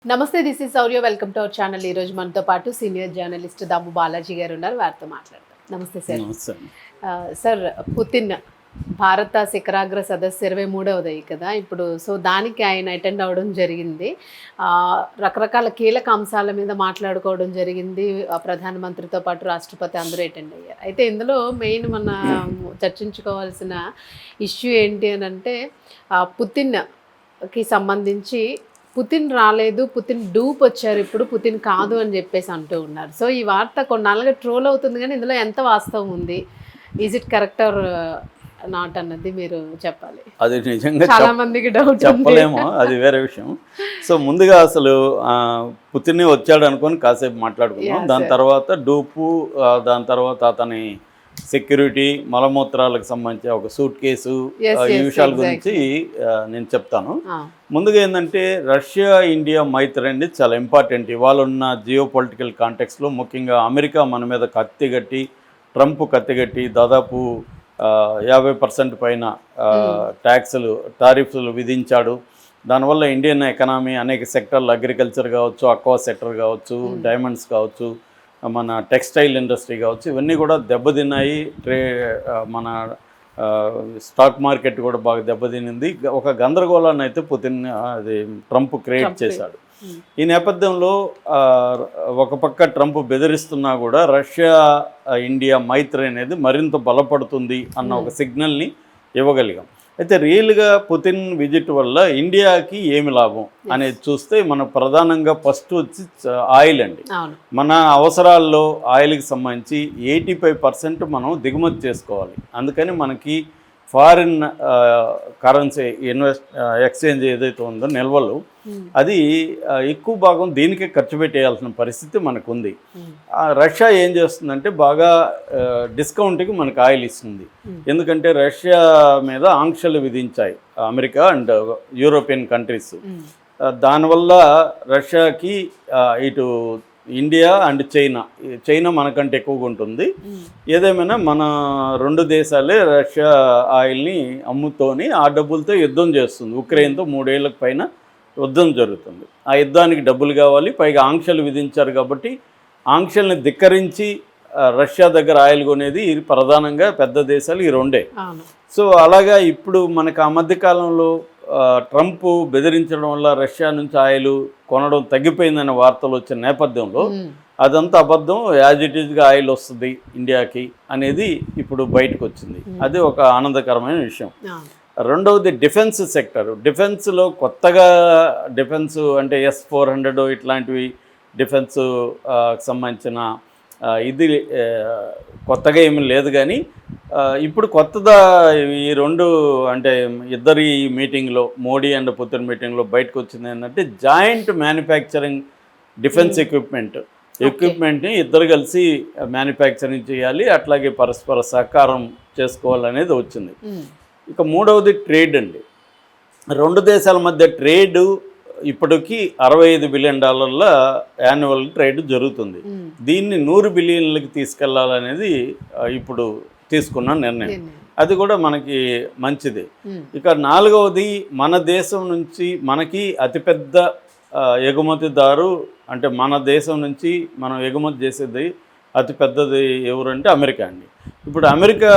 నమస్తే, this is Sourya. Welcome to our channel. ఈరోజు మనతో పాటు సీనియర్ జర్నలిస్ట్ దాము బాలాజీ గారు ఉన్నారు. వారితో మాట్లాడతాం. నమస్తే సార్. సార్, పుతిన్ భారత శిఖరాగ్ర సదస్సు 23వది కదా ఇప్పుడు. సో దానికి ఆయన అటెండ్ అవ్వడం జరిగింది. రకరకాల కీలక అంశాల మీద మాట్లాడుకోవడం జరిగింది. ప్రధానమంత్రితో పాటు రాష్ట్రపతి అందరూ అటెండ్ అయ్యారు. అయితే ఇందులో మెయిన్ మన చర్చించుకోవాల్సిన ఇష్యూ ఏంటి అని అంటే పుతిన్కి సంబంధించి పుతిన్ రాలేదు, పుతిన్ డూప్ వచ్చారు, ఇప్పుడు పుతిన్ కాదు అని చెప్పేసి అంటూ ఉన్నారు. సో ఈ వార్త కొన్నాళ్ళుగా ట్రోల్ అవుతుంది, కానీ ఇందులో ఎంత వాస్తవం ఉంది, is it correct or not అన్నది మీరు చెప్పాలి. అది నిజంగా చాలా మందికి డౌట్ చెప్పలేము, అది వేరే విషయం. సో ముందుగా అసలు పుతిన్ వచ్చాడు అనుకొని కాసేపు మాట్లాడుకున్నాం. దాని తర్వాత డూపు, దాని తర్వాత అతని సెక్యూరిటీ, మలమూత్రాలకు సంబంధించి ఒక సూట్ కేసు, ఈ విషయాల గురించి నేను చెప్తాను. ముందుగా ఏంటంటే రష్యా ఇండియా మైత్రి అనేది చాలా ఇంపార్టెంట్. ఇవాళ ఉన్న జియో పొలిటికల్ కాంటెక్స్లో ముఖ్యంగా అమెరికా మన మీద కత్తిగట్టి, ట్రంప్ కత్తిగట్టి దాదాపు 50% పైన ట్యాక్సులు, టారిఫ్లు విధించాడు. దానివల్ల ఇండియన్ ఎకనామీ అనేక సెక్టర్లు, అగ్రికల్చర్ కావచ్చు, అక్వా సెక్టర్ కావచ్చు, డైమండ్స్ కావచ్చు, మన టెక్స్టైల్ ఇండస్ట్రీ కావచ్చు, ఇవన్నీ కూడా దెబ్బతిన్నాయి. మన స్టాక్ మార్కెట్ కూడా బాగా దెబ్బతినింది. ఒక గందరగోళాన్ని అయితే పుతిన్ అది ట్రంప్ క్రియేట్ చేశాడు. ఈ నేపథ్యంలో ఒక పక్క ట్రంప్ బెదిరిస్తున్నా కూడా రష్యా ఇండియా మైత్రి అనేది మరింత బలపడుతుంది అన్న ఒక సిగ్నల్ని ఇవ్వగలిగాం. అయితే రియల్గా పుతిన్ విజిట్ వల్ల ఇండియాకి ఏమి లాభం అనేది చూస్తే మన ప్రధానంగా ఫస్ట్ వచ్చి ఆయిల్ అండి. మన అవసరాల్లో ఆయిల్కి సంబంధించి 85% మనం దిగుమతి చేసుకోవాలి. అందుకని మనకి ఫారిన్ కరెన్సీ ఎక్స్చేంజ్ ఏదైతే ఉందో నిల్వలు, అది ఎక్కువ భాగం దీనికే ఖర్చు పెట్టేయాల్సిన పరిస్థితి మనకు ఉంది. రష్యా ఏం చేస్తుందంటే బాగా డిస్కౌంట్కి మనకు ఆయిల్ ఇస్తుంది. ఎందుకంటే రష్యా మీద ఆంక్షలు విధించాయి అమెరికా అండ్ యూరోపియన్ కంట్రీస్. దానివల్ల రష్యాకి ఇటు ఇండియా అండ్ చైనా మనకంటే ఎక్కువగా ఉంటుంది. ఏదేమైనా మన రెండు దేశాలే రష్యా ఆయిల్ని అమ్ముతోని ఆ డబ్బులతో యుద్ధం చేస్తుంది. ఉక్రెయిన్తో 3 ఏళ్ళకు పైన యుద్ధం జరుగుతుంది. ఆ యుద్ధానికి డబ్బులు కావాలి, పైగా ఆంక్షలు విధించారు. కాబట్టి ఆంక్షల్ని ధిక్కరించి రష్యా దగ్గర ఆయిల్ కొనేది ప్రధానంగా పెద్ద దేశాలు ఈ రెండే. సో అలాగా ఇప్పుడు మనకు ఆ మధ్యకాలంలో ట్రంప్ బెదిరించడం వల్ల రష్యా నుంచి ఆయిల్ కొనడం తగ్గిపోయిందనే వార్తలు వచ్చిన నేపథ్యంలో అదంతా అబద్ధం, యాజ్ ఇట్ ఈజ్గా ఆయిల్ వస్తుంది ఇండియాకి అనేది ఇప్పుడు బయటకు వచ్చింది. అది ఒక ఆనందకరమైన విషయం. రెండవది డిఫెన్స్ సెక్టర్. డిఫెన్స్లో కొత్తగా డిఫెన్స్ అంటే S-400 ఇట్లాంటివి డిఫెన్స్ సంబంధించిన ఇది కొత్తగా ఏమీ లేదు. కానీ ఇప్పుడు కొత్తదా ఈ రెండు అంటే ఇద్దరి మీటింగ్లో, మోడీ అండ్ పుతిన్ మీటింగ్లో బయటకు వచ్చింది ఏంటంటే జాయింట్ మ్యానుఫ్యాక్చరింగ్ డిఫెన్స్ ఎక్విప్మెంట్ని ఇద్దరు కలిసి మ్యానుఫ్యాక్చరింగ్ చేయాలి, అట్లాగే పరస్పర సహకారం చేసుకోవాలనేది వచ్చింది. ఇక మూడవది ట్రేడ్ అండి. రెండు దేశాల మధ్య ట్రేడ్ ఇప్పటికీ $65 బిలియన్ యాన్యువల్ ట్రేడ్ జరుగుతుంది. దీన్ని 100 బిలియన్లకి తీసుకెళ్లాలనేది ఇప్పుడు తీసుకున్న నిర్ణయం. అది కూడా మనకి మంచిది. ఇక నాలుగవది, మన దేశం నుంచి మనకి అతిపెద్ద ఎగుమతిదారు అంటే మన దేశం నుంచి మనం ఎగుమతి చేసేది అతిపెద్దది ఎవరంటే అమెరికా అండి. ఇప్పుడు అమెరికా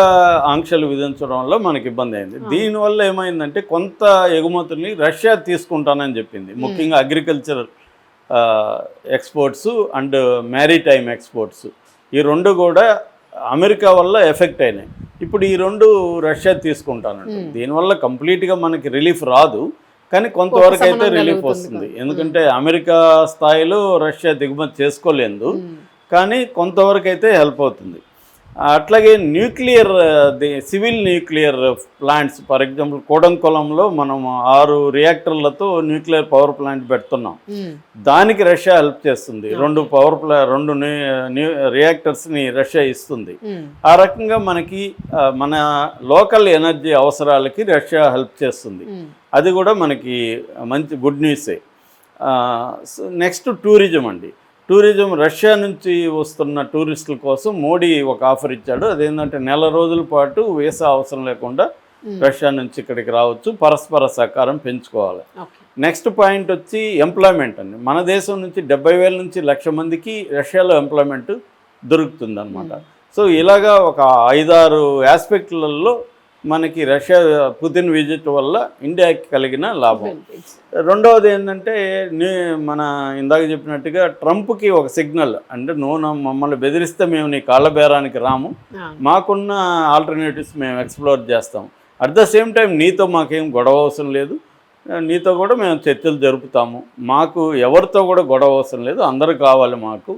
ఆంక్షలు విధించడం వల్ల మనకి ఇబ్బంది అయింది. దీనివల్ల ఏమైందంటే కొంత ఎగుమతుల్ని రష్యా తీసుకుంటానని చెప్పింది. ముఖ్యంగా agriculture exports and maritime exports, ఈ రెండు కూడా అమెరికా వల్ల ఎఫెక్ట్ అయినాయి. ఇప్పుడు ఈ రెండు రష్యా తీసుకుంటానండి. దీనివల్ల కంప్లీట్గా మనకి రిలీఫ్ రాదు, కానీ కొంతవరకు అయితే రిలీఫ్ వస్తుంది. ఎందుకంటే అమెరికా స్థాయిలో రష్యా దిగుమతి చేసుకోలేదు, కానీ కొంతవరకు అయితే హెల్ప్ అవుతుంది. అట్లాగే nuclear civil nuclear plants, for example కోడంకొలంలో మనం 6 రియాక్టర్లతో న్యూక్లియర్ పవర్ ప్లాంట్ పెడుతున్నాం. దానికి రష్యా హెల్ప్ చేస్తుంది. 2 రియాక్టర్స్ని రష్యా ఇస్తుంది. ఆ రకంగా మనకి మన లోకల్ ఎనర్జీ అవసరాలకి రష్యా హెల్ప్ చేస్తుంది. అది కూడా మనకి మంచి గుడ్ న్యూసే. నెక్స్ట్ టూరిజం అండి. టూరిజం, రష్యా నుంచి వస్తున్న టూరిస్టుల కోసం మోడీ ఒక ఆఫర్ ఇచ్చాడు. అదేంటంటే 4 రోజుల పాటు వీసా అవసరం లేకుండా రష్యా నుంచి ఇక్కడికి రావచ్చు, పరస్పర సహకారం పెంచుకోవాలి. నెక్స్ట్ పాయింట్ వచ్చి ఎంప్లాయ్మెంట్ అండి. మన దేశం నుంచి 70,000 నుంచి 1,00,000 మందికి రష్యాలో ఎంప్లాయ్మెంట్ దొరుకుతుంది అనమాట. సో ఇలాగా ఒక 5-6 ఆస్పెక్ట్లలో మనకి రష్యా పుతిన్ విజిట్ వల్ల ఇండియాకి కలిగిన లాభం. రెండవది ఏంటంటే మన ఇందాక చెప్పినట్టుగా ట్రంప్కి ఒక సిగ్నల్, అంటే నువ్వు మమ్మల్ని బెదిరిస్తే మేము నీ కాళ్ళ బేరానికి రాము, మాకున్న ఆల్టర్నేటివ్స్ మేము ఎక్స్ప్లోర్ చేస్తాం, అట్ ద సేమ్ టైం నీతో మాకేం గొడవ అవసరం లేదు, నీతో కూడా మేము చర్చలు జరుపుతాము, మాకు ఎవరితో కూడా గొడవ అవసరం లేదు, అందరూ కావాలి మాకు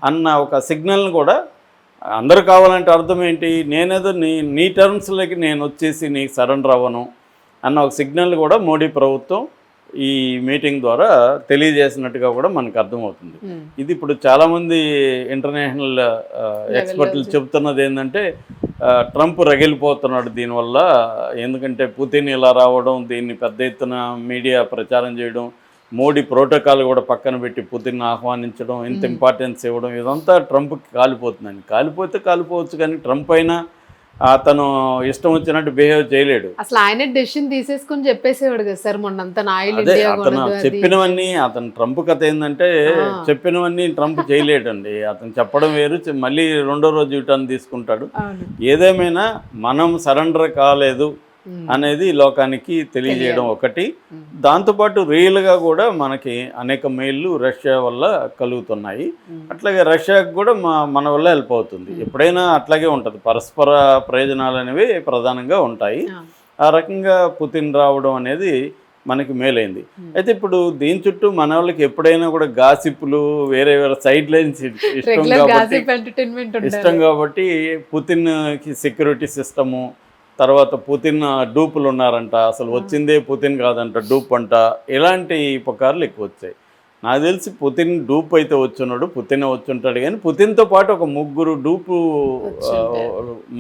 అన్న ఒక సిగ్నల్ని కూడా, అందరూ కావాలంటే అర్థం ఏంటి, నేనేదో నీ టర్మ్స్లోకి నేను వచ్చేసి నీకు సరెండర్ అవ్వను అన్న ఒక సిగ్నల్ కూడా మోడీ ప్రభుత్వం ఈ మీటింగ్ ద్వారా తెలియజేసినట్టుగా కూడా మనకు అర్థమవుతుంది. ఇది ఇప్పుడు చాలామంది ఇంటర్నేషనల్ ఎక్స్పర్ట్లు చెబుతున్నది ఏంటంటే ట్రంప్ రగిలిపోతున్నాడు దీనివల్ల, ఎందుకంటే పుతిన్ ఇలా రావడం, దీన్ని పెద్ద ఎత్తున మీడియా ప్రచారం చేయడం, మోడీ ప్రోటోకాల్ కూడా పక్కన పెట్టి పుతిన్ ఆహ్వానించడం, ఇంత ఇంపార్టెన్స్ ఇవ్వడం, ఇదంతా ట్రంప్కి కాలిపోతుందండి. కాలిపోవచ్చు కానీ ట్రంప్ అయినా అతను ఇష్టం వచ్చినట్టు బిహేవ్ చేయలేడు. అసలు ఆయన డెసిషన్ తీసేసుకుని చెప్పేసేవాడు కదా సార్ మొన్నంతా ఆయిల్ అదే అతను చెప్పినవన్నీ, అతను ట్రంప్ కథ ఏంటంటే చెప్పినవన్నీ ట్రంప్ చేయలేడండి. అతను చెప్పడం వేరు, మళ్ళీ రెండో రోజు యూటర్న్ తీసుకుంటాడు. ఏదేమైనా మనం సరెండర్ కాలేదు అనేది లోకానికి తెలియజేయడం ఒకటి, దాంతోపాటు రియల్గా కూడా మనకి అనేక మేళ్ళు రష్యా వల్ల కలుగుతున్నాయి. అట్లాగే రష్యాకు కూడా మన వల్ల హెల్ప్ అవుతుంది. ఎప్పుడైనా అట్లాగే ఉంటుంది, పరస్పర ప్రయోజనాలు అనేవి ప్రధానంగా ఉంటాయి. ఆ రకంగా పుతిన్ రావడం అనేది మనకి మేలైంది. అయితే ఇప్పుడు దీని చుట్టూ మన వాళ్ళకి ఎప్పుడైనా కూడా గాసిప్లు, వేరే వేరే సైడ్ లైన్స్ ఇష్టం కాబట్టి పుతిన్కి సెక్యూరిటీ సిస్టము, తర్వాత పుతిన్ డూపులు ఉన్నారంట, అసలు వచ్చిందే పుతిన్ కాదంట, డూప్ అంట, ఇలాంటి పుకార్లు ఎక్కువ వచ్చాయి. నాకు తెలిసి పుతిన్ డూప్ అయితే వచ్చున్నాడు, పుతిన్ వచ్చుంటాడు, కానీ పుతిన్తో పాటు ఒక 3 డూపు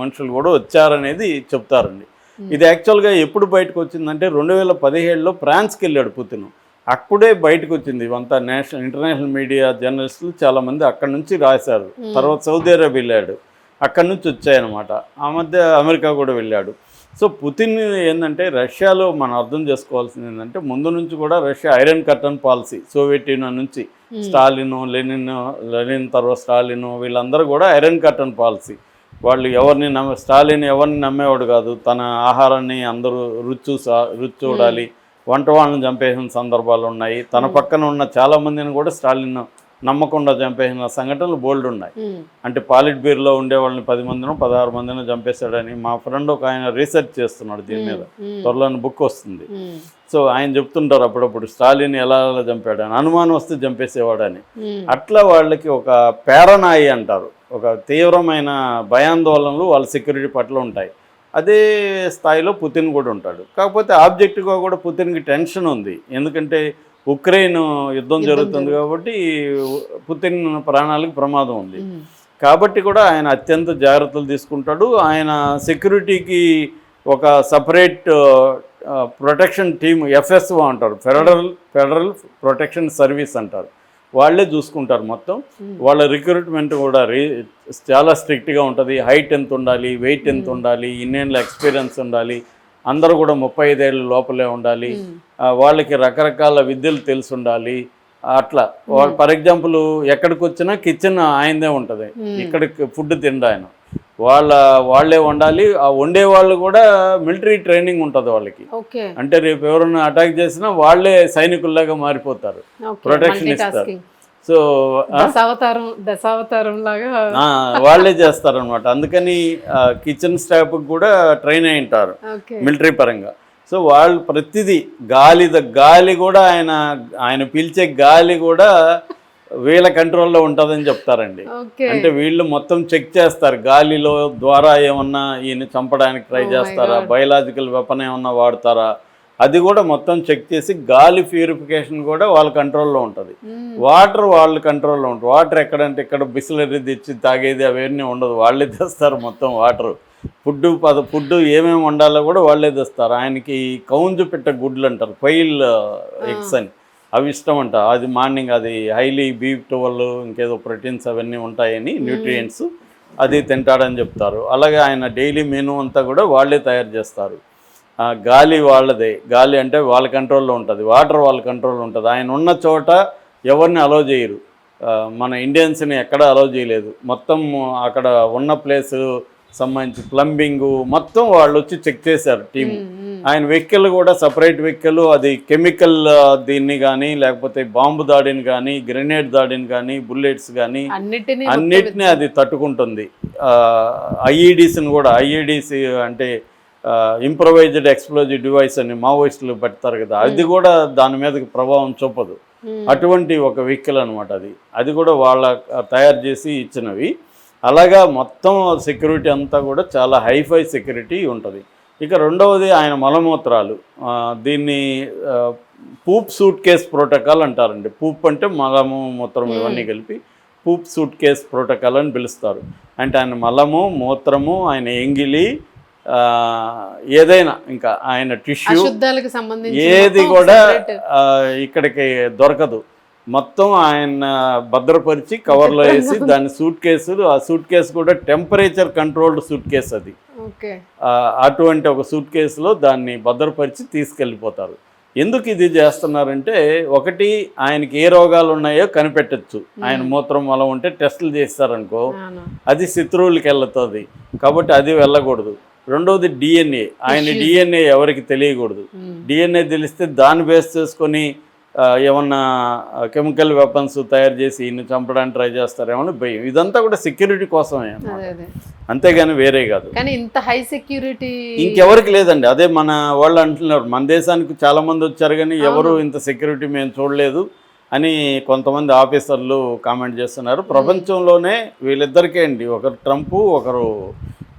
మనుషులు కూడా వచ్చారనేది చెప్తారండి. ఇది యాక్చువల్గా ఎప్పుడు బయటకు వచ్చిందంటే 2017లో ఫ్రాన్స్కి వెళ్ళాడు పుతిన్, అప్పుడే బయటకు వచ్చింది. ఇవంతా ఇంటర్నేషనల్ మీడియా జర్నలిస్టులు చాలామంది అక్కడి నుంచి రాశారు. తర్వాత సౌదీ అరేబియా వెళ్ళాడు, అక్కడి నుంచి వచ్చాయన్నమాట. ఆ మధ్య అమెరికా కూడా వెళ్ళాడు. సో పుతిన్ ఏంటంటే రష్యాలో మనం అర్థం చేసుకోవాల్సింది ఏంటంటే ముందు నుంచి కూడా Russia iron curtain policy, Soviet union నుంచి లెనిన్ తర్వాత స్టాలిన్ వీళ్ళందరూ కూడా ఐరన్ కర్టన్ పాలసీ. వాళ్ళు స్టాలిన్ ఎవరిని నమ్మేవాడు కాదు, తన ఆహారాన్ని అందరూ రుచి చూడాలి, వంట వాళ్ళని చంపేసిన సందర్భాలు ఉన్నాయి. తన పక్కన ఉన్న చాలామందిని కూడా స్టాలిన్ నమ్మకుండా చంపేసిన సంఘటనలు బోల్డ్ ఉన్నాయి. అంటే పాలిట్ బ్యూరోలో ఉండే వాళ్ళని 10 మందినో 16 మందినో చంపేశాడని మా ఫ్రెండ్ ఒక ఆయన రీసెర్చ్ చేస్తున్నాడు దీని మీద, త్వరలోని బుక్ వస్తుంది. సో ఆయన చెప్తుంటారు అప్పుడప్పుడు స్టాలిన్ ఎలా చంపాడు అని, అనుమానం వస్తే చంపేసేవాడని. అట్లా వాళ్ళకి ఒక పేరనాయి అంటారు, ఒక తీవ్రమైన భయాందోళనలు వాళ్ళ సెక్యూరిటీ పట్ల ఉంటాయి. అదే స్థాయిలో పుతిన్ కూడా ఉంటాడు. కాకపోతే ఆబ్జెక్టివ్గా కూడా పుతిన్కి టెన్షన్ ఉంది, ఎందుకంటే ఉక్రెయిన్ యుద్ధం జరుగుతుంది కాబట్టి పుతిన్ ప్రాణాలకు ప్రమాదం ఉంది. కాబట్టి కూడా ఆయన అత్యంత జాగ్రత్తలు తీసుకుంటాడు. ఆయన సెక్యూరిటీకి ఒక సపరేట్ ప్రొటెక్షన్ టీమ్, FSO అంటారు, ఫెడరల్ ప్రొటెక్షన్ సర్వీస్ అంటారు, వాళ్ళే చూసుకుంటారు మొత్తం. వాళ్ళ రిక్రూట్మెంట్ కూడా చాలా స్ట్రిక్ట్గా ఉంటుంది. హైట్ ఎంత ఉండాలి, వెయిట్ ఎంత ఉండాలి, ఇన్నేళ్ళ ఎక్స్పీరియన్స్ ఉండాలి, అందరూ కూడా 35 ఏళ్ళ లోపలే ఉండాలి, వాళ్ళకి రకరకాల విద్యలు తెలిసి ఉండాలి. అట్లా ఫర్ ఎగ్జాంపుల్ ఎక్కడికి వచ్చినా కిచెన్ ఆయనదే ఉంటుంది, ఇక్కడికి ఫుడ్ తిండా ఆయన, వాళ్ళే వండాలి. ఆ వండే వాళ్ళు కూడా మిలిటరీ ట్రైనింగ్ ఉంటుంది వాళ్ళకి. అంటే రేపు ఎవరైనా అటాక్ చేసినా వాళ్ళే సైనికుల్లాగా మారిపోతారు, ప్రొటెక్షన్ ఇస్తారు. సో దశావతారం లాగా వాళ్ళే చేస్తారనమాట. అందుకని కిచెన్ స్టాఫ్కి కూడా ట్రైన్ అయి ఉంటారు మిలిటరీ పరంగా. సో వాళ్ళు ప్రతిదీ గాలి కూడా ఆయన పీల్చే గాలి కూడా వీళ్ళ కంట్రోల్లో ఉంటుందని చెప్తారండి. అంటే వీళ్ళు మొత్తం చెక్ చేస్తారు, గాలిలో ద్వారా ఏమన్నా ఈయన చంపడానికి ట్రై చేస్తారా, బయలాజికల్ వెపన్ ఏమన్నా వాడతారా, అది కూడా మొత్తం చెక్ చేసి గాలి ప్యూరిఫికేషన్ కూడా వాళ్ళ కంట్రోల్లో ఉంటుంది. వాటర్ వాళ్ళ కంట్రోల్లో ఉంటుంది. వాటర్ ఎక్కడంటే ఇక్కడ బిస్లరీ తెచ్చి తాగేది అవన్నీ ఉండదు, వాళ్ళే తెస్తారు మొత్తం వాటర్. ఫుడ్ ఏమేమి వండాలో కూడా వాళ్ళే తెస్తారు. ఆయనకి కౌంజు పెట్ట గుడ్లు అంటారు, ఫైల్ ఎగ్స్ అని, అవి ఇష్టం అంట. అది మార్నింగ్ అది హైలీ B12 ఇంకేదో ప్రోటీన్స్ అవన్నీ ఉంటాయని, న్యూట్రియంట్స్, అది తింటాడని చెప్తారు. అలాగే ఆయన డైలీ మెనూ అంతా కూడా వాళ్ళే తయారు చేస్తారు. గాలి వాళ్ళదే, గాలి అంటే వాళ్ళ కంట్రోల్లో ఉంటుంది, వాటర్ వాళ్ళ కంట్రోల్లో ఉంటుంది. ఆయన ఉన్న చోట ఎవరిని అలౌ చేయరు. మన ఇండియన్స్ని ఎక్కడ అలౌ చేయలేదు. మొత్తం అక్కడ ఉన్న ప్లేసు సంబంధించి ప్లంబింగు మొత్తం వాళ్ళు వచ్చి చెక్ చేశారు టీం. ఆయన వెహికల్ కూడా సపరేట్ వెహికల్, అది కెమికల్ దీన్ని కానీ లేకపోతే బాంబు దాడిని కానీ గ్రెనేడ్ దాడిని కానీ బుల్లెట్స్ కానీ అన్నిటినీ అది తట్టుకుంటుంది. ఐఈడీస్ని కూడా, ఐఈడీసీ అంటే ఇంప్రొవైజ్డ్ ఎక్స్ప్లోజివ్ డివైస్ అని మావోయిస్టులు పెడతారు కదా, అది కూడా దాని మీదకి ప్రభావం చూపదు. అటువంటి ఒక వెహికల్ అనమాట అది. అది కూడా వాళ్ళ తయారు చేసి ఇచ్చినవి. అలాగా మొత్తం సెక్యూరిటీ అంతా కూడా చాలా హైఫై సెక్యూరిటీ ఉంటుంది. ఇక రెండవది ఆయన మలమూత్రాలు. దీన్ని పూప్ సూట్ కేస్ ప్రోటోకాల్ అంటారండి. పూప్ అంటే మలము మూత్రం ఇవన్నీ కలిపి పూప్ సూట్ కేస్ ప్రోటోకాల్ అని పిలుస్తారు. అంటే ఆయన మలము మూత్రము, ఆయన ఎంగిలి, ఏదైనా ఇంకా ఆయన టిష్యూ ఏది కూడా ఇక్కడికి దొరకదు. మొత్తం ఆయన భద్రపరిచి కవర్లో వేసి దాని సూట్ కేసులు, ఆ సూట్ కేసు కూడా టెంపరేచర్ కంట్రోల్డ్ సూట్ కేసు అది. అటువంటి ఒక సూట్ కేసులో దాన్ని భద్రపరిచి తీసుకెళ్ళిపోతారు. ఎందుకు ఇది చేస్తున్నారంటే, ఒకటి ఆయనకి ఏ రోగాలు ఉన్నాయో కనిపెట్టచ్చు. ఆయన మూత్రం మలం ఉంటే టెస్టులు చేస్తారనుకో, అది శత్రువులకి వెళ్తుంది కాబట్టి అది వెళ్ళకూడదు. రెండవది డిఎన్ఏ, ఆయన డిఎన్ఏ ఎవరికి తెలియకూడదు. డిఎన్ఏ తెలిస్తే దాన్ని బేస్ చేసుకొని ఏమన్నా కెమికల్ వెపన్స్ తయారు చేసి ఈయన్ని చంపడానికి ట్రై చేస్తారేమో భయం. ఇదంతా కూడా సెక్యూరిటీ కోసమే, అంతేగాని వేరే కాదు. కానీ ఇంత హై సెక్యూరిటీ ఇంకెవరికి లేదండి. అదే మన వాళ్ళు అంటున్నారు, మన దేశానికి చాలా మంది వచ్చారు కానీ ఎవరు ఇంత సెక్యూరిటీ మేము చూడలేదు అని కొంతమంది ఆఫీసర్లు కామెంట్ చేస్తున్నారు. ప్రపంచంలోనే వీళ్ళిద్దరికే అండి, ఒకరు ట్రంప్ ఒకరు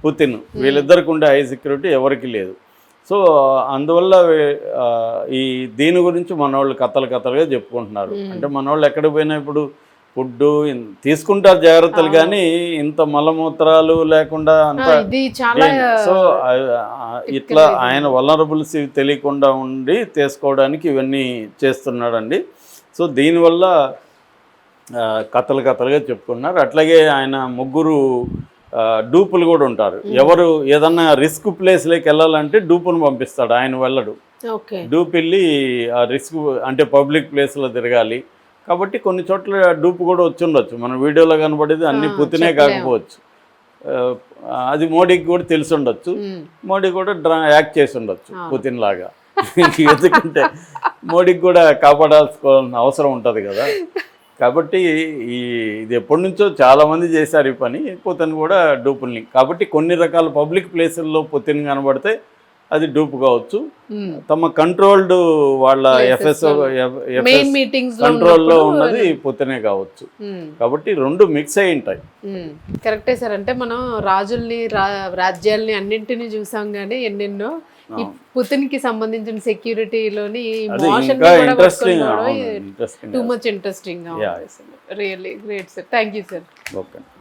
పుతిన్, వీళ్ళిద్దరికి ఉండే హై సెక్యూరిటీ ఎవరికి లేదు. సో అందువల్ల ఈ దీని గురించి మనవాళ్ళు కథలుగా చెప్పుకుంటున్నారు. అంటే మనవాళ్ళు ఎక్కడికి పోయినా ఇప్పుడు ఫుడ్ తీసుకుంటారు జాగ్రత్తలు, కానీ ఇంత మలమూత్రాలు లేకుండా అంత. సో ఇట్లా ఆయన వల్నరబుల్స్ తెలియకుండా ఉండి తీసుకోవడానికి ఇవన్నీ చేస్తున్నాడండి. సో దీనివల్ల కథలుగా చెప్పుకున్నారు. అట్లాగే ఆయన ముగ్గురు డూపులు కూడా ఉంటారు. ఎవరు ఏదన్నా రిస్క్ ప్లేస్లోకి వెళ్ళాలంటే డూపును పంపిస్తాడు, ఆయన వెళ్ళడు. డూప్ వెళ్ళి ఆ రిస్క్ అంటే పబ్లిక్ ప్లేస్లో తిరగాలి కాబట్టి కొన్ని చోట్ల డూపు కూడా వచ్చి ఉండొచ్చు. మన వీడియోలో కనబడేది అన్ని పుతినే కాకపోవచ్చు, అది మోడీకి కూడా తెలిసి ఉండొచ్చు. మోడీ కూడా యాక్ట్ చేసి ఉండొచ్చు పుతిన్ లాగా. ఎందుకంటే మోడీకి కూడా కాపాడాల్సిన అవసరం ఉంటుంది కదా. కాబట్టి ఇది ఎప్పటి నుంచో చాలామంది చేశారు ఈ పని, పుతిన్ కూడా డూపుల్ని. కాబట్టి కొన్ని రకాల పబ్లిక్ ప్లేసుల్లో పుతిన్ కనబడితే అది డూప్ కావచ్చు. తమ కంట్రోల్డ్ వాళ్ళ ఎఫ్ఎస్ఓ కంట్రోల్లో ఉన్నది పుతినే కావచ్చు. కాబట్టి రెండు మిక్స్ అయి ఉంటాయి. కరెక్టే సార్. అంటే మనం రాజుల్ని రాజ్యాల్ని అన్నింటినీ చూసాం కానీ ఎన్నెన్నో ఈ పుతిన్కి సంబంధించిన సెక్యూరిటీలోని too much interesting. Really great sir. Thank you sir. Okay.